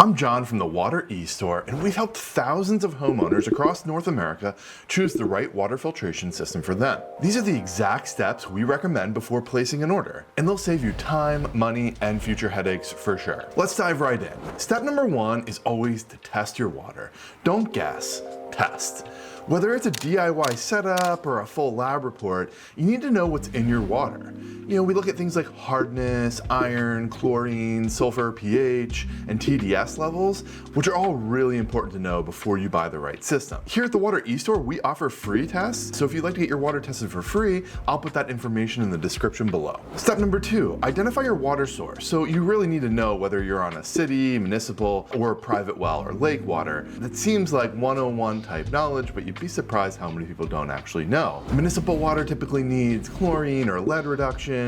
I'm John from the Water eStore, and we've helped thousands of homeowners across North America choose the right water filtration system for them. These are the exact steps we recommend before placing an order, and they'll save you time, money, and future headaches for sure. Let's dive right in. Step number one is always to test your water. Don't guess, test. Whether it's a DIY setup or a full lab report, you need to know what's in your water. We look at things like hardness, iron, chlorine, sulfur, pH, and TDS levels, which are all really important to know before you buy the right system. Here at the Water eStore, we offer free tests, so if you'd like to get your water tested for free, I'll put that information in the description below. Step number two, identify your water source. So you really need to know whether you're on a city, municipal, or private well or lake water. That seems like 101 type knowledge, but you'd be surprised how many people don't actually know. Municipal water typically needs chlorine or lead reduction.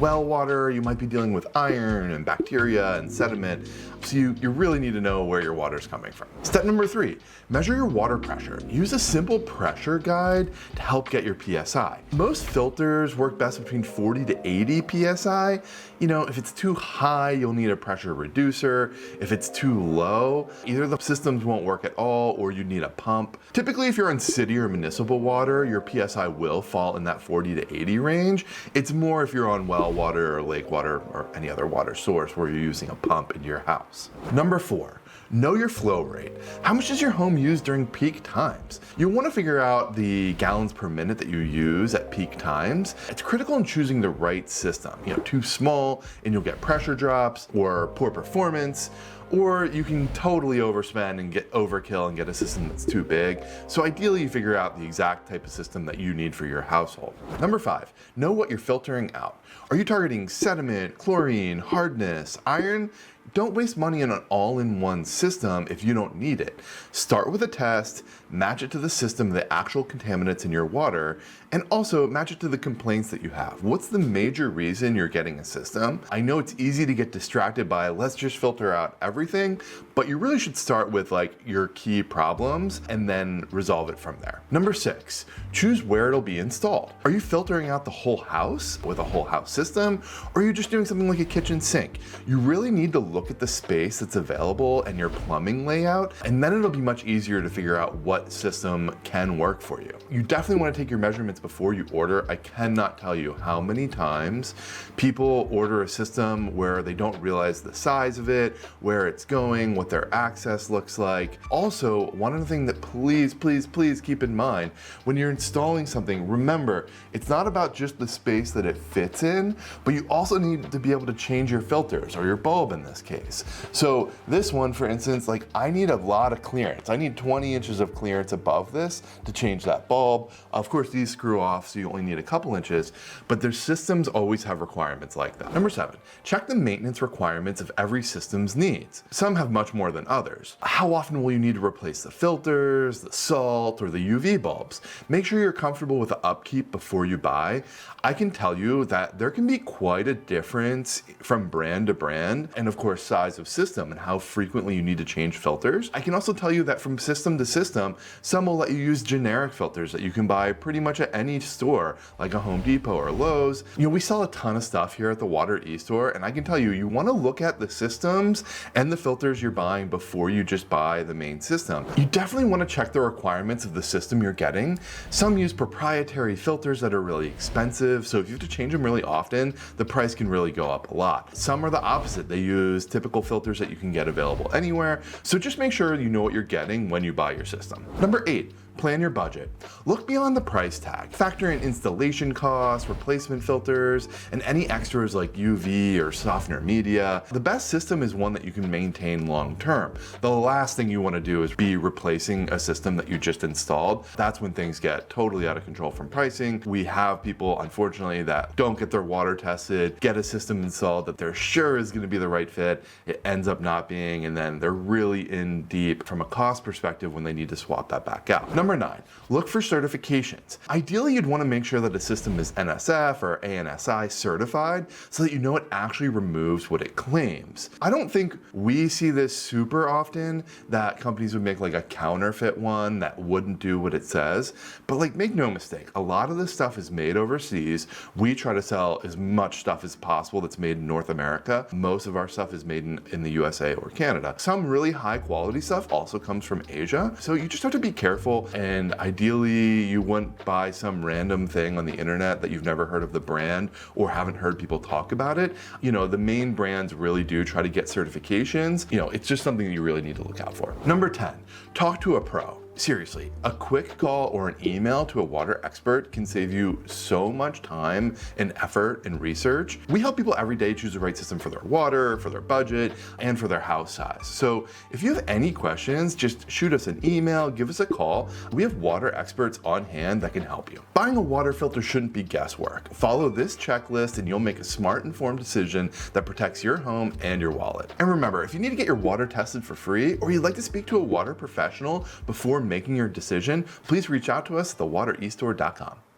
Well water, you might be dealing with iron and bacteria and sediment. So you really need to know where your water is coming from. Step number three, measure your water pressure. Use a simple pressure guide to help get your PSI. Most filters work best between 40 to 80 PSI. If it's too high, you'll need a pressure reducer. If it's too low, either the systems won't work at all or you need a pump. Typically, if you're on city or municipal water, your PSI will fall in that 40 to 80 range. It's more if you're on well water or lake water or any other water source where you're using a pump in your house. Number four, know your flow rate. How much does your home use during peak times? You'll want to figure out the gallons per minute that you use at peak times. It's critical in choosing the right system. Too small and you'll get pressure drops or poor performance, or you can totally overspend and get overkill and get a system that's too big. So ideally you figure out the exact type of system that you need for your household. Number five, know what you're filtering out. Are you targeting sediment, chlorine, hardness, iron? Don't waste money on an all-in-one system if you don't need it. Start with a test, match it to the system, the actual contaminants in your water, and also match it to the complaints that you have. What's the major reason you're getting a system? I know it's easy to get distracted by let's just filter out everything, but you really should start with your key problems and then resolve it from there. Number six, choose where it'll be installed. Are you filtering out the whole house with a whole house system, or are you just doing something like a kitchen sink? You really need to look at the space that's available and your plumbing layout, and then it'll be much easier to figure out what system can work for you. You definitely want to take your measurements before you order. I cannot tell you how many times people order a system where they don't realize the size of it, where it's going, what their access looks like. Also, one other thing that please keep in mind, when you're installing something, remember, it's not about just the space that it fits in, but you also need to be able to change your filters or your bulb in this case. So this one, for instance, I need a lot of clearance. I need 20 inches of clearance above this to change that bulb. Of course, these screw off, so you only need a couple inches, but their systems always have requirements like that. Number seven, check the maintenance requirements of every system's needs. Some have much more than others. How often will you need to replace the filters, the salt, or the UV bulbs? Make sure you're comfortable with the upkeep before you buy. I can tell you that there can be quite a difference from brand to brand, and of course size of system and how frequently you need to change filters. I can also tell you that from system to system, some will let you use generic filters that you can buy pretty much at any store, like a Home Depot or Lowe's. We sell a ton of stuff here at the Water eStore, and I can tell you, you want to look at the systems and the filters you're buying before you just buy the main system. You definitely want to check the requirements of the system you're getting. Some use proprietary filters that are really expensive, so if you have to change them really often, the price can really go up a lot. Some are the opposite. They use typical filters that you can get available anywhere, so just make sure you know what you're getting when you buy your system. Number eight, plan your budget. Look beyond the price tag. Factor in installation costs, replacement filters, and any extras like UV or softener media. The best system is one that you can maintain long term. The last thing you want to do is be replacing a system that you just installed. That's when things get totally out of control from pricing. We have people, unfortunately, that don't get their water tested, get a system installed that they're sure is going to be the right fit. It ends up not being, and then they're really in deep from a cost perspective when they need to swap that back out. Number Number 9, look for certifications. Ideally, you'd want to make sure that a system is NSF or ANSI certified so that you know it actually removes what it claims. I don't think we see this super often, that companies would make like a counterfeit one that wouldn't do what it says. But like, make no mistake, a lot of this stuff is made overseas. We try to sell as much stuff as possible that's made in North America. Most of our stuff is made in the USA or Canada. Some really high quality stuff also comes from Asia. So you just have to be careful, and ideally you wouldn't buy some random thing on the internet that you've never heard of the brand or haven't heard people talk about it. You know, the main brands really do try to get certifications. You know, it's just something that you really need to look out for. Number 10, talk to a pro. Seriously, a quick call or an email to a water expert can save you so much time and effort and research. We help people every day choose the right system for their water, for their budget, and for their house size. So if you have any questions, just shoot us an email, give us a call. We have water experts on hand that can help you. Buying a water filter shouldn't be guesswork. Follow this checklist and you'll make a smart, informed decision that protects your home and your wallet. And remember, if you need to get your water tested for free, or you'd like to speak to a water professional before making your decision, please reach out to us at thewatereStore.com.